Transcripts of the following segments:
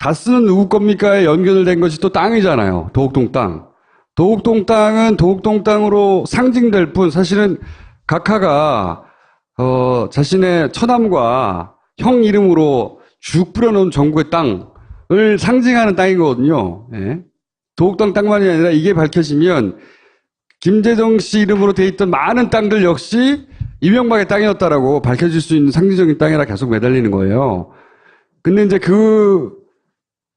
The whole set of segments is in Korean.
다스는 누구 겁니까에 연결된 것이 또 땅이잖아요. 도곡동 땅. 도곡동 땅은 도곡동 땅으로 상징될 뿐 사실은 각하가 자신의 처남과 형 이름으로 쭉 뿌려놓은 정부의 땅을 상징하는 땅이거든요. 예. 도곡동 땅만이 아니라 이게 밝혀지면 김재정 씨 이름으로 돼 있던 많은 땅들 역시 이명박의 땅이었다라고 밝혀질 수 있는 상징적인 땅이라 계속 매달리는 거예요. 근데 이제 그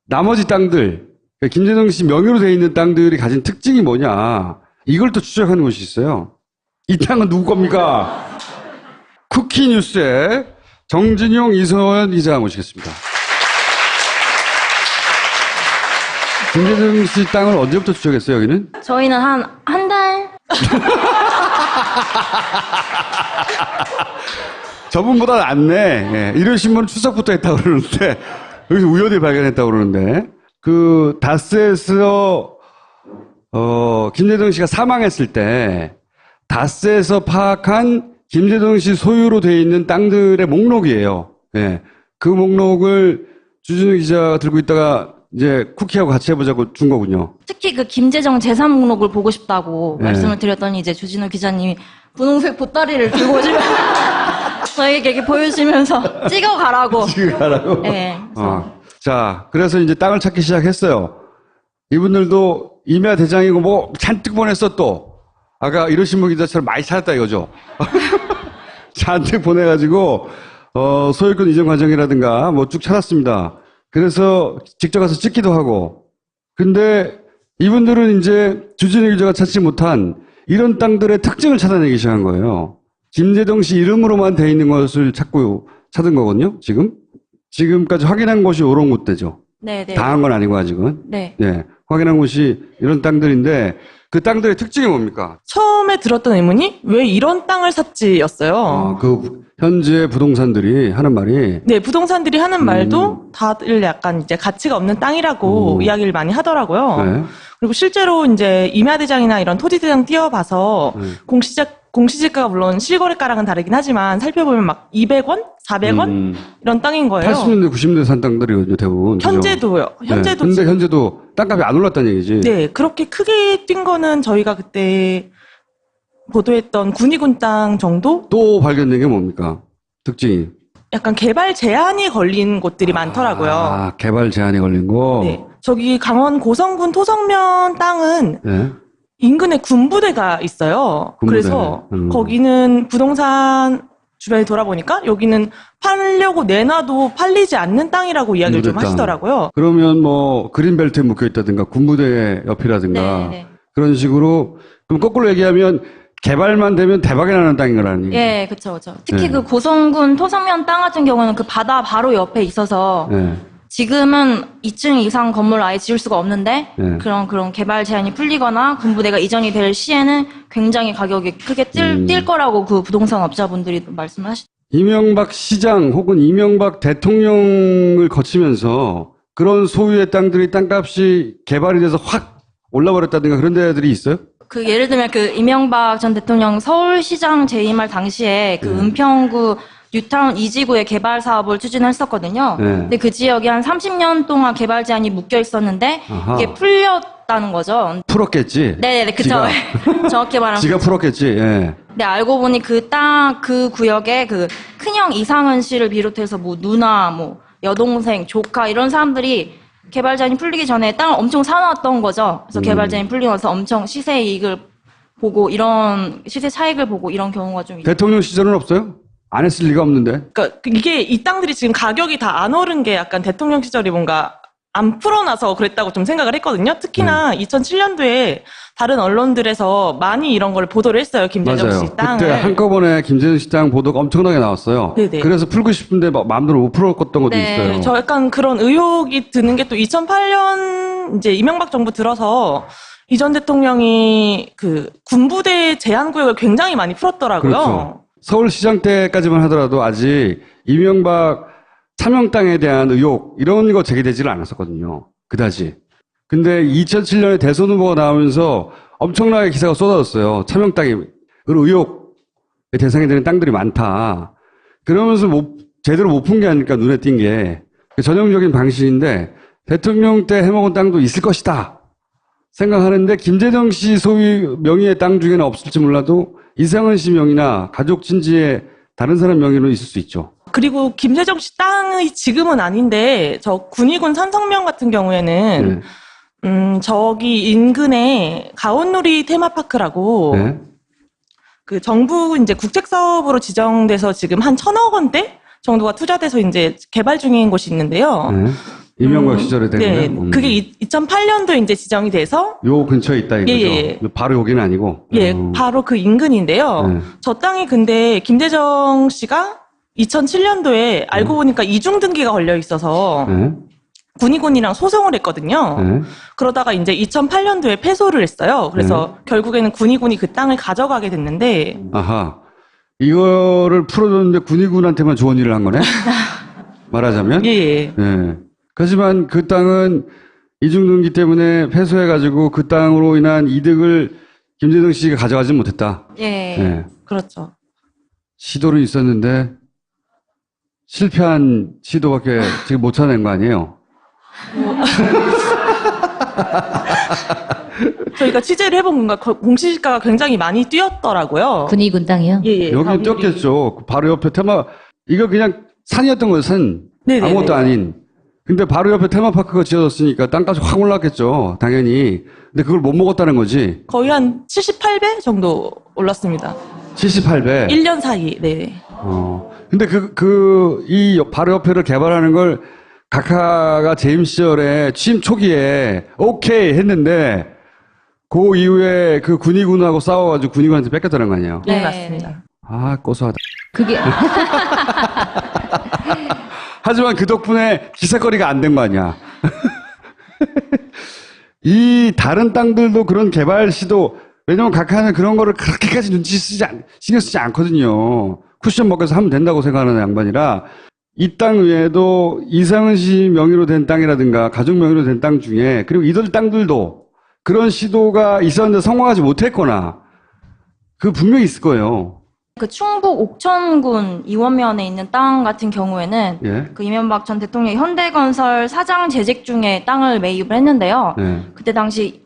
나머지 땅들, 김재정 씨 명의로 돼 있는 땅들이 가진 특징이 뭐냐, 이걸 또 추적하는 것이 있어요. 이 땅은 누구 겁니까? 쿠키뉴스의 정진용, 이소연 기자 모시겠습니다. 김재정 씨 땅을 언제부터 추적했어요, 여기는? 저희는 한 달? 저분보다 낫네. 예, 일요신문은 추석부터 했다고 그러는데, 여기서 우연히 발견했다고 그러는데, 그, 다스에서, 김재정 씨가 사망했을 때, 다스에서 파악한 김재정 씨 소유로 되어 있는 땅들의 목록이에요. 예. 그 목록을 주진우 기자가 들고 있다가 이제 쿠키하고 같이 해보자고 준 거군요. 특히 그 김재정 재산 목록을 보고 싶다고 네. 말씀을 드렸더니 이제 주진우 기자님이 분홍색 보따리를 들고 오시면 저에게 이렇게 보여주시면서 찍어가라고. 찍어가라고? 네. 자, 그래서 이제 땅을 찾기 시작했어요. 이분들도 임야 대장이고 뭐 잔뜩 보냈어 또. 아까 이러신문 기자처럼 많이 찾았다 이거죠. 잔뜩 보내가지고 소유권 이전 과정이라든가 뭐 쭉 찾았습니다. 그래서 직접 가서 찍기도 하고. 근데 이분들은 이제 주진우 기자가 찾지 못한 이런 땅들의 특징을 찾아내기 시작한 거예요. 김재정 씨 이름으로만 돼 있는 것을 찾은 거거든요. 지금까지 확인한 곳이 이런 곳대죠. 네네. 다 한 건 아니고 아직은. 네. 예, 확인한 곳이 이런 땅들인데 그 땅들의 특징이 뭡니까? 처음에 들었던 의문이 왜 이런 땅을 샀지였어요. 그 현재 부동산들이 하는 말이. 네, 부동산들이 하는 말도 다들 약간 이제 가치가 없는 땅이라고 이야기를 많이 하더라고요. 네. 그리고 실제로 이제 임야대장이나 이런 토지대장 띄워봐서 공시지가가 물론 실거래가랑은 다르긴 하지만 살펴보면 막 200원, 400원 이런 땅인 거예요. 80년대, 90년대 산 땅들이거든요, 대부분. 현재도요. 현재도. 네. 근데 현재도 땅값이 안 올랐다는 얘기지. 네, 그렇게 크게 뛴 거는 저희가 그때 보도했던 군위군 땅 정도? 또 발견된 게 뭡니까? 특징이. 약간 개발 제한이 걸린 곳들이 많더라고요. 개발 제한이 걸린 거? 네. 저기 강원 고성군 토성면 땅은 네. 인근에 군부대가 있어요. 군부대. 그래서 거기는 부동산 주변에 돌아보니까 여기는 팔려고 내놔도 팔리지 않는 땅이라고 이야기를 좀 하시더라고요. 그러면 뭐 그린벨트에 묶여있다든가 군부대 옆이라든가 네네. 그런 식으로, 그럼 거꾸로 얘기하면 개발만 되면 대박이 나는 땅인 거라는 얘기죠. 예, 그쵸. 특히 네. 그 고성군 토성면 땅 같은 경우는 그 바다 바로 옆에 있어서 네. 지금은 2층 이상 건물을 아예 지을 수가 없는데 네. 그런 개발 제한이 풀리거나 군부대가 이전이 될 시에는 굉장히 가격이 크게 뛸 거라고 그 부동산 업자분들이 말씀을 하시죠. 이명박 시장 혹은 이명박 대통령을 거치면서 그런 소유의 땅들이 땅값이 개발이 돼서 확 올라버렸다든가 그런 데들이 있어요? 그 예를 들면 그 이명박 전 대통령 서울시장 재임할 당시에 그 은평구 뉴타운 2지구의 개발 사업을 추진했었거든요. 네. 근데 그 지역이 한 30년 동안 개발 제한이 묶여 있었는데 아하. 이게 풀렸다는 거죠. 풀었겠지. 네네, 그쵸. 정확히 말하면. 지가 풀었겠지. 예. 근데 알고 보니 그 구역에 그 큰형 이상은 씨를 비롯해서 뭐 누나, 뭐 여동생, 조카 이런 사람들이 개발 제한이 풀리기 전에 땅을 엄청 사놨던 거죠. 그래서 개발 제한이 풀리고 나서 엄청 시세 이익을 보고 이런 시세 차익을 보고 이런 경우가 좀 있어요. 대통령 시절은 없어요? 안 했을 리가 없는데. 그러니까 이게 이 땅들이 지금 가격이 다 안 오른 게 약간 대통령 시절이 뭔가 안 풀어놔서 그랬다고 좀 생각을 했거든요. 특히나 2007년도에 다른 언론들에서 많이 이런 걸 보도를 했어요. 김재정 맞아요. 씨 땅을. 그때 한꺼번에 김재정 씨 땅 보도가 엄청나게 나왔어요. 네네. 그래서 풀고 싶은데 마음대로 못 풀었던 것도 네. 있어요. 저 약간 그런 의혹이 드는 게 또 2008년 이제 이명박 정부 들어서 이전 대통령이 그 군부대 제한 구역을 굉장히 많이 풀었더라고요. 그렇죠. 서울시장 때까지만 하더라도 아직 이명박 차명 땅에 대한 의혹 이런 거 제기되지를 않았었거든요. 그다지. 근데 2007년에 대선 후보가 나오면서 엄청나게 기사가 쏟아졌어요. 차명 땅이 의혹의 대상이 되는 땅들이 많다. 그러면서 제대로 못 푼 게 아닐까 눈에 띈 게 전형적인 방식인데 대통령 때 해먹은 땅도 있을 것이다 생각하는데 김재정 씨 소유 명의의 땅 중에는 없을지 몰라도 이상은 씨 명의나 가족 친지의 다른 사람 명의로 있을 수 있죠. 그리고 김재정 씨 땅이 지금은 아닌데 저 군위군 산성면 같은 경우에는 저기 인근에 가온누리 테마파크라고 네. 그 정부 이제 국책 사업으로 지정돼서 지금 한 1,000억 원대 정도가 투자돼서 이제 개발 중인 곳이 있는데요. 네. 이명박 시절에 된 네, 거예요? 그게 2008년도에 이제 지정이 돼서 요 근처에 있다 이거죠. 예. 바로 여기는 아니고. 예, 바로 그 인근인데요. 네. 저 땅이 근데 김대정 씨가 2007년도에 알고 보니까 이중 등기가 걸려 있어서 네. 군위군이랑 소송을 했거든요. 네. 그러다가 이제 2008년도에 패소를 했어요. 그래서 결국에는 군위군이 그 땅을 가져가게 됐는데 아하. 이거를 풀어줬는데 군의군한테만 좋은 일을 한 거네? 말하자면? 예. 예. 하지만 그 땅은 이중등기 때문에 패소해가지고 그 땅으로 인한 이득을 김재정 씨가 가져가지 못했다. 예. 예. 그렇죠. 시도는 있었는데 실패한 시도밖에 지금 못 찾아낸 거 아니에요? 저희가 취재를 해본 건가 공시지가가 굉장히 많이 뛰었더라고요. 군위군 땅이요? 예. 여기는 뛰었겠죠. 바로 옆에 이거 그냥 산이었던 거예요, 산. 네네네. 아무것도 아닌. 근데 바로 옆에 테마파크가 지어졌으니까 땅값이 확 올랐겠죠. 당연히. 근데 그걸 못 먹었다는 거지. 거의 한 78배 정도 올랐습니다. 78배. 1년 사이. 네. 근데 이 바로 옆에를 개발하는 걸 각하가 재임 시절에 취임 초기에 오케이 했는데 그 이후에 그 군의군하고 싸워가지고 군의군한테 뺏겼다는 거 아니에요? 네, 네. 맞습니다. 아, 고소하다. 그게 하지만 그 덕분에 기사거리가 안 된 거 아니야. 이 다른 땅들도 그런 개발 시도, 왜냐면 각하는 그런 거를 그렇게까지 신경 쓰지 않거든요. 쿠션 먹여서 하면 된다고 생각하는 양반이라 이 땅 외에도 이상은 씨 명의로 된 땅이라든가 가족 명의로 된 땅 중에 그리고 이들 땅들도 그런 시도가 있었는데 성공하지 못했거나 그 분명히 있을 거예요. 그 충북 옥천군 이원면에 있는 땅 같은 경우에는 예. 그 이명박 전 대통령이 현대건설 사장 재직 중에 땅을 매입을 했는데요. 네. 그때 당시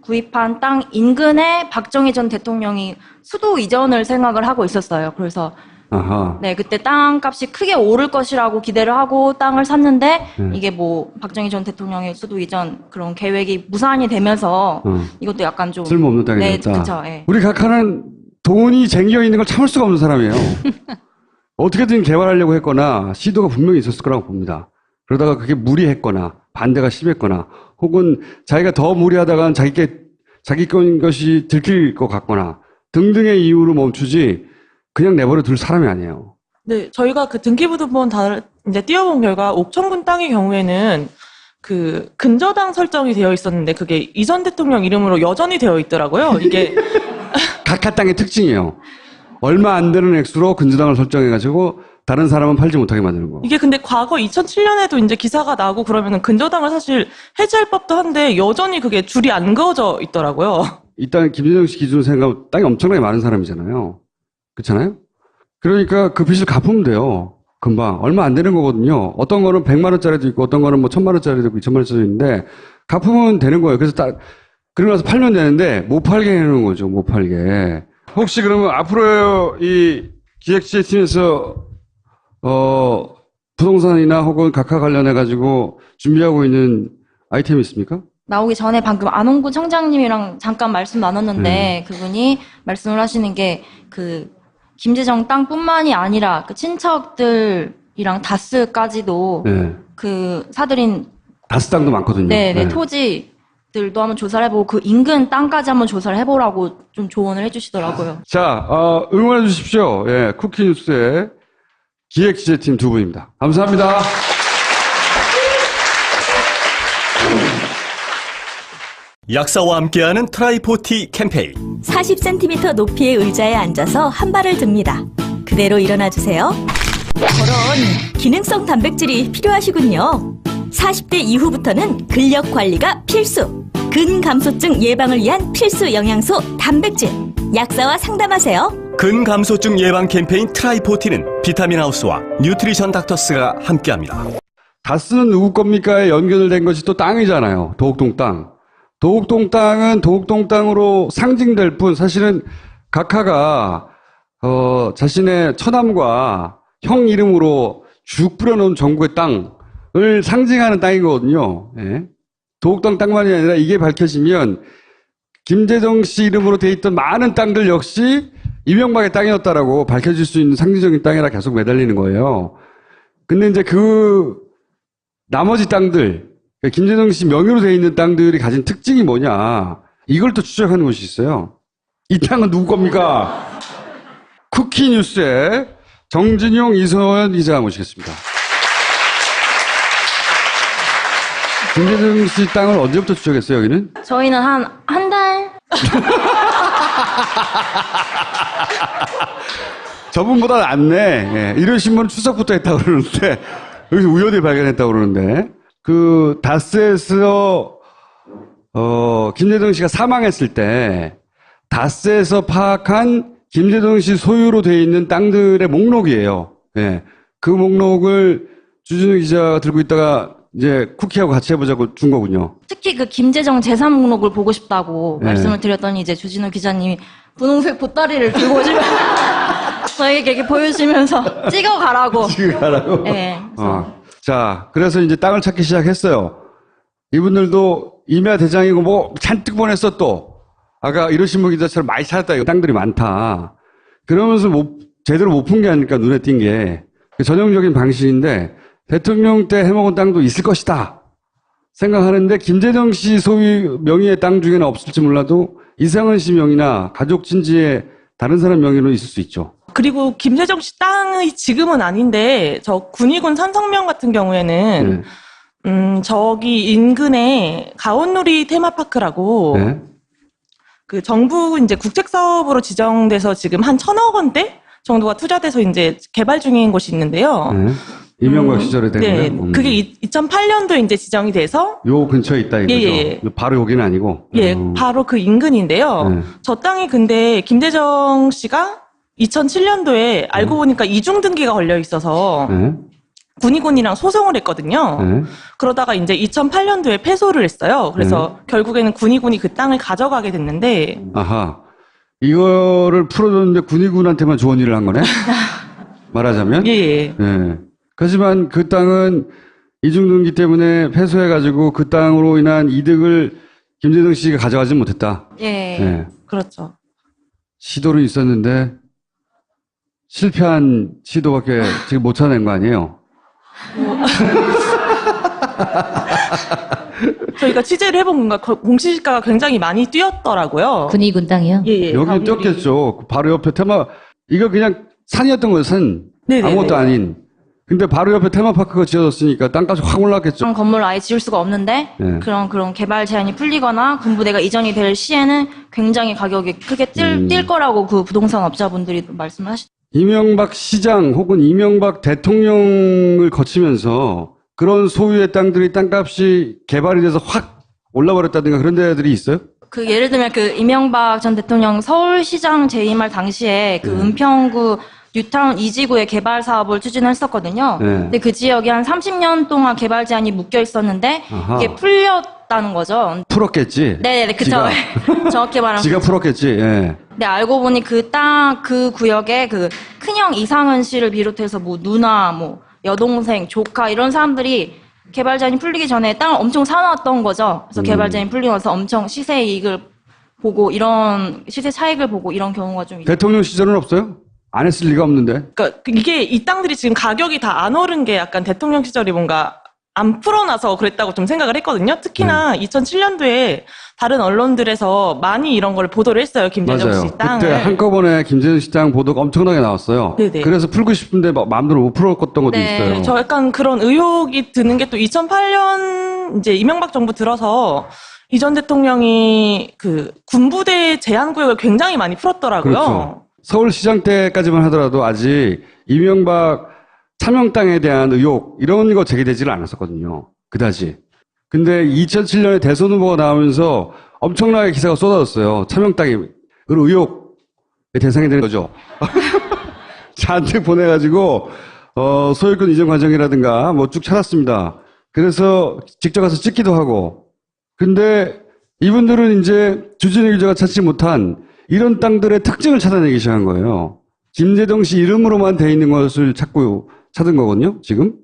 구입한 땅 인근에 박정희 전 대통령이 수도 이전을 생각을 하고 있었어요. 그래서 아하. 네, 그때 땅값이 크게 오를 것이라고 기대를 하고 땅을 샀는데 이게 뭐 박정희 전 대통령의 수도 이전 그런 계획이 무산이 되면서 이것도 약간 좀 쓸모없는 땅이 네, 됐다. 그쵸, 예. 우리 각하는 돈이 쟁겨 있는 걸 참을 수가 없는 사람이에요. 어떻게든 개발하려고 했거나 시도가 분명히 있었을 거라고 봅니다. 그러다가 그게 무리했거나 반대가 심했거나 혹은 자기가 더 무리하다가 자기 건 것이 들킬 것 같거나 등등의 이유로 멈추지 그냥 내버려 둘 사람이 아니에요. 네, 저희가 그 등기부등본 다 이제 띄워본 결과 옥천군 땅의 경우에는 그 근저당 설정이 되어 있었는데 그게 이전 대통령 이름으로 여전히 되어 있더라고요. 이게 각하 땅의 특징이에요. 얼마 안 되는 액수로 근저당을 설정해가지고 다른 사람은 팔지 못하게 만드는 거. 이게 근데 과거 2007년에도 이제 기사가 나고 그러면은 근저당을 사실 해지할 법도 한데 여전히 그게 줄이 안 그어져 있더라고요. 이 땅 김재정 씨 기준으로 생각하면 땅이 엄청나게 많은 사람이잖아요. 그렇잖아요? 그러니까 그 빚을 갚으면 돼요. 금방. 얼마 안 되는 거거든요. 어떤 거는 100만 원짜리도 있고 어떤 거는 뭐 1000만 원짜리도 있고 2000만 원짜리도 있는데 갚으면 되는 거예요. 그래서 그러고 나서 팔면 되는데 못 팔게 해놓은 거죠. 못 팔게. 혹시 그러면 앞으로 이 기획재팀에서 부동산이나 혹은 각하 관련해가지고 준비하고 있는 아이템이 있습니까? 나오기 전에 방금 안홍구 청장님이랑 잠깐 말씀 나눴는데 그분이 말씀을 하시는 게 그 김재정 땅뿐만이 아니라 그 친척들이랑 다스까지도 네. 그 사들인 다스 땅도 많거든요. 네, 토지들도 한번 조사를 해보고 그 인근 땅까지 한번 조사를 해보라고 좀 조언을 해주시더라고요. 자, 응원해 주십시오. 예, 쿠키뉴스의 기획지재팀 두 분입니다. 감사합니다. 약사와 함께하는 트라이포티 캠페인. 40cm 높이의 의자에 앉아서 한 발을 듭니다. 그대로 일어나 주세요. 저런 기능성 단백질이 필요하시군요. 40대 이후부터는 근력 관리가 필수. 근감소증 예방을 위한 필수 영양소 단백질. 약사와 상담하세요. 근감소증 예방 캠페인 트라이포티는 비타민 하우스와 뉴트리션 닥터스가 함께합니다. 다스는 누구 겁니까에 연결된 것이 또 땅이잖아요. 도곡동 땅. 도곡동 땅은 도곡동 땅으로 상징될 뿐 사실은 각하가 자신의 처남과 형 이름으로 쭉 뿌려놓은 전국의 땅을 상징하는 땅이거든요. 예. 도곡동 땅만이 아니라 이게 밝혀지면 김재정 씨 이름으로 돼 있던 많은 땅들 역시 이명박의 땅이었다라고 밝혀질 수 있는 상징적인 땅이라 계속 매달리는 거예요. 근데 이제 그 나머지 땅들, 김재정 씨 명의로 돼 있는 땅들이 가진 특징이 뭐냐, 이걸 또 추적하는 것이 있어요. 이 땅은 누구 겁니까? 쿠키뉴스의 정진용, 이소연 기자 모시겠습니다. 김재정 씨 땅을 언제부터 추적했어요, 여기는? 저희는 한 달? 저분보다 낫네. 예, 일요신문은 추석부터 했다고 그러는데, 여기서 우연히 발견했다고 그러는데, 그, 다스에서, 김재정 씨가 사망했을 때, 다스에서 파악한 김재정 씨 소유로 돼 있는 땅들의 목록이에요. 예. 그 목록을 주진우 기자가 들고 있다가 이제 쿠키하고 같이 해보자고 준 거군요. 특히 그 김재정 재산 목록을 보고 싶다고 네. 말씀을 드렸더니 이제 주진우 기자님이 분홍색 보따리를 들고 오시면 저에게 이렇게 보여주시면서 찍어가라고. 찍어가라고? 네. 자, 그래서 이제 땅을 찾기 시작했어요. 이분들도 임야 대장이고 뭐 잔뜩 보냈어 또. 아까 이러신분 기자처럼 많이 찾았다. 이거 땅들이 많다. 그러면서 제대로 못 푼 게 아닐까 눈에 띈 게 전형적인 방식인데 대통령 때 해먹은 땅도 있을 것이다 생각하는데 김재정 씨 소유 명의의 땅 중에는 없을지 몰라도 이상은 씨 명의나 가족 친지의 다른 사람 명의로 있을 수 있죠. 그리고 김재정 씨 땅이 지금은 아닌데 저 군위군 산성면 같은 경우에는 저기 인근에 가온누리 테마파크라고 네. 그 정부 이제 국책 사업으로 지정돼서 지금 한 1,000억 원대 정도가 투자돼서 이제 개발 중인 곳이 있는데요. 네. 이명박 시절에 된 네, 거예요? 그게 2008년도에 이제 지정이 돼서 요 근처에 있다 이거죠. 예. 바로 여기는 아니고. 예, 바로 그 인근인데요. 네. 저 땅이 근데 김재정 씨가 2007년도에 알고 보니까 이중 등기가 걸려 있어서 네. 군위군이랑 소송을 했거든요. 네. 그러다가 이제 2008년도에 패소를 했어요. 그래서 결국에는 군위군이 그 땅을 가져가게 됐는데 아하. 이거를 풀어줬는데 군의군한테만 좋은 일을 한 거네? 말하자면? 예. 예. 하지만 그 땅은 이중등기 때문에 패소해가지고 그 땅으로 인한 이득을 김재정 씨가 가져가지 못했다. 예. 예. 그렇죠. 시도는 있었는데 실패한 시도밖에 지금 못 찾아낸 거 아니에요? 저희가 취재를 해본 건가 공시지가가 굉장히 많이 뛰었더라고요. 군위군 땅이요? 예. 여기는 뛰었겠죠. 바로 옆에 이거 그냥 산이었던 거예요, 산. 네네네. 아무것도 아닌. 근데 바로 옆에 테마파크가 지어졌으니까 땅값이 확 올랐겠죠. 그런 건물을 아예 지을 수가 없는데 네. 그런 개발 제한이 풀리거나 군부대가 이전이 될 시에는 굉장히 가격이 크게 뛸 거라고 그 부동산 업자분들이 말씀을 하시죠. 이명박 시장 혹은 이명박 대통령을 거치면서 그런 소유의 땅들이 땅값이 개발이 돼서 확 올라버렸다든가 그런 데들이 있어요? 그 예를 들면 그 이명박 전 대통령 서울시장 재임할 당시에 그 은평구 뉴타운 2지구의 개발 사업을 추진했었거든요. 네. 근데 그 지역이 한 30년 동안 개발 제한이 묶여 있었는데 아하. 이게 풀렸다는 거죠. 풀었겠지. 네네, 그쵸. 정확히 말하면. 지가 풀었겠지. 예. 근데 알고 보니 그 구역에 그 큰형 이상은 씨를 비롯해서 뭐 누나, 뭐 여동생, 조카 이런 사람들이 개발 제한이 풀리기 전에 땅을 엄청 사놨던 거죠. 그래서 개발 제한이 풀리고 나서 엄청 시세 이익을 보고 이런 시세 차익을 보고 이런 경우가 좀 있어요. 대통령 시절은 없어요? 안 했을 리가 없는데. 그러니까 이게 이 땅들이 지금 가격이 다 안 오른 게 약간 대통령 시절이 뭔가 안 풀어놔서 그랬다고 좀 생각을 했거든요. 특히나 2007년도에 다른 언론들에서 많이 이런 걸 보도를 했어요. 김재정 맞아요. 씨 땅을. 그때 한꺼번에 김재정 씨 땅 보도가 엄청나게 나왔어요. 네네. 그래서 풀고 싶은데 마음대로 못 풀었던 것도 네. 있어요. 저 약간 그런 의혹이 드는 게 또 2008년 이제 이명박 정부 들어서 이전 대통령이 그 군부대 제한 구역을 굉장히 많이 풀었더라고요. 그렇죠. 서울시장 때까지만 하더라도 아직 이명박 차명 땅에 대한 의혹 이런 거 제기되지를 않았었거든요. 그다지. 근데 2007년에 대선 후보가 나오면서 엄청나게 기사가 쏟아졌어요. 차명 땅이 의혹의 대상이 되는 거죠. 잔뜩 보내가지고 소유권 이전 과정이라든가 뭐 쭉 찾았습니다. 그래서 직접 가서 찍기도 하고. 근데 이분들은 이제 주진우 기자가 찾지 못한 이런 땅들의 특징을 찾아내기 시작한 거예요. 김재동 씨 이름으로만 돼 있는 것을 찾은 거거든요, 지금.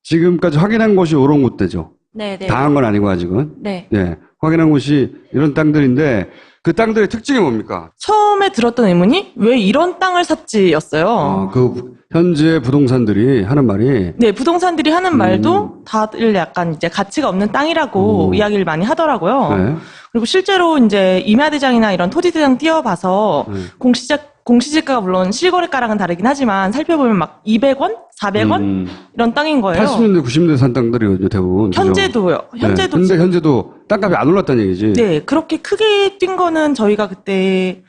지금까지 확인한 곳이 오런 곳대죠. 네, 네. 다 한 건 아니고 아직은. 네. 예. 확인한 곳이 이런 땅들인데 그 땅들의 특징이 뭡니까? 처음에 들었던 의문이 왜 이런 땅을 샀지였어요. 그 현재 부동산들이 하는 말이 네, 부동산들이 하는 말도 다들 약간 이제 가치가 없는 땅이라고 이야기를 많이 하더라고요. 네. 그리고 실제로 이제 임야대장이나 이런 토지대장 띄워봐서 네. 공시지가가 물론 실거래가랑은 다르긴 하지만 살펴보면 막 200원, 400원 이런 땅인 거예요. 80년대, 90년대 산 땅들이거든요, 대부분. 그죠? 현재도요. 현재도 네. 근데 지금- 현재도 땅값이 안 올랐다는 얘기지. 네, 그렇게 크게 뛴 거는 저희가 그때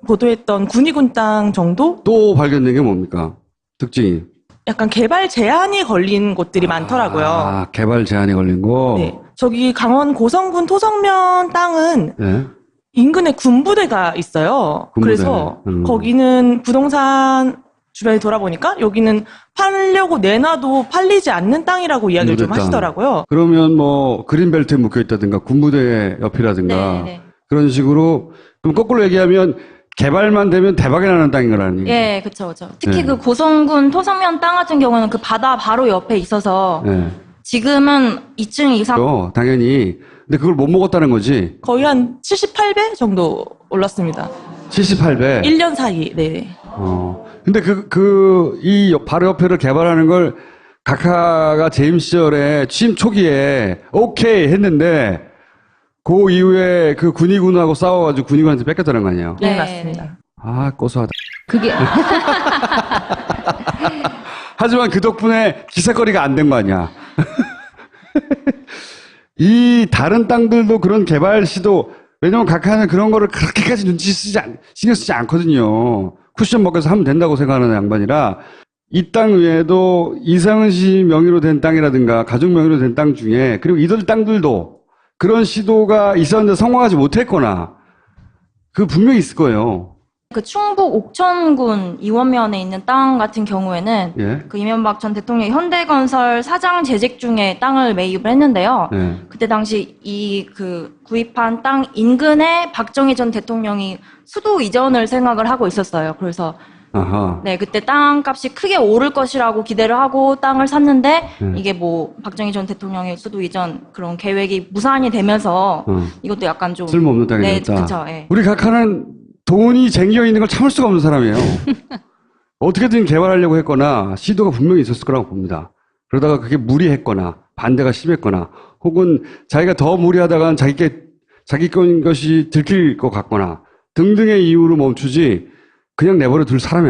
보도했던 군위군 땅 정도? 또 발견된 게 뭡니까? 특징이. 약간 개발 제한이 걸린 곳들이 많더라고요. 아, 개발 제한이 걸린 거. 네. 저기 강원 고성군 토성면 땅은 네. 인근에 군부대가 있어요. 군부대. 그래서 거기는 부동산 주변에 돌아보니까 여기는 팔려고 내놔도 팔리지 않는 땅이라고 이야기를 좀 군부대 땅. 하시더라고요. 그러면 뭐 그린벨트에 묶여 있다든가 군부대 옆이라든가 네, 네. 그런 식으로 그럼 거꾸로 얘기하면 개발만 되면 대박이 나는 땅인 거라는 얘기. 예, 그쵸, 그쵸. 특히 네. 그 고성군 토성면 땅 같은 경우는 그 바다 바로 옆에 있어서 네. 지금은 2층 이상 당연히. 근데 그걸 못 먹었다는 거지. 거의 한 78배 정도 올랐습니다. 78배. 1년 사이. 네. 근데 이 바로 옆에를 개발하는 걸 각하가 재임 시절에 취임 초기에 오케이 했는데 그 이후에 그 군의군하고 싸워가지고 군의군한테 뺏겼다는 거 아니에요? 네, 네, 맞습니다. 아, 고소하다. 그게 하지만 그 덕분에 기사거리가 안 된 거 아니야. 이 다른 땅들도 그런 개발 시도, 왜냐면 각하는 그런 거를 그렇게까지 신경 쓰지 않거든요. 쿠션 먹여서 하면 된다고 생각하는 양반이라 이 땅 외에도 이상은 씨 명의로 된 땅이라든가 가족 명의로 된 땅 중에 그리고 이들 땅들도 그런 시도가 있었는데 성공하지 못했거나 그 분명히 있을 거예요. 그 충북 옥천군 이원면에 있는 땅 같은 경우에는 예. 그 이명박 전 대통령이 현대건설 사장 재직 중에 땅을 매입을 했는데요. 네. 그때 당시 이 그 구입한 땅 인근에 박정희 전 대통령이 수도 이전을 생각을 하고 있었어요. 그래서 아하. 네, 그때 땅값이 크게 오를 것이라고 기대를 하고 땅을 샀는데 이게 뭐 박정희 전 대통령의 수도 이전 그런 계획이 무산이 되면서 이것도 약간 좀 쓸모없는 땅이 네, 됐다. 그쵸, 예. 우리 각하는 돈이 쟁겨 있는 걸 참을 수가 없는 사람이에요. 어떻게든 개발하려고 했거나 시도가 분명히 있었을 거라고 봅니다. 그러다가 그게 무리했거나 반대가 심했거나 혹은 자기가 더 무리하다가는 자기 건 것이 들킬 것 같거나 등등의 이유로 멈추지 그냥 내버려 둘 사람이 아니에요.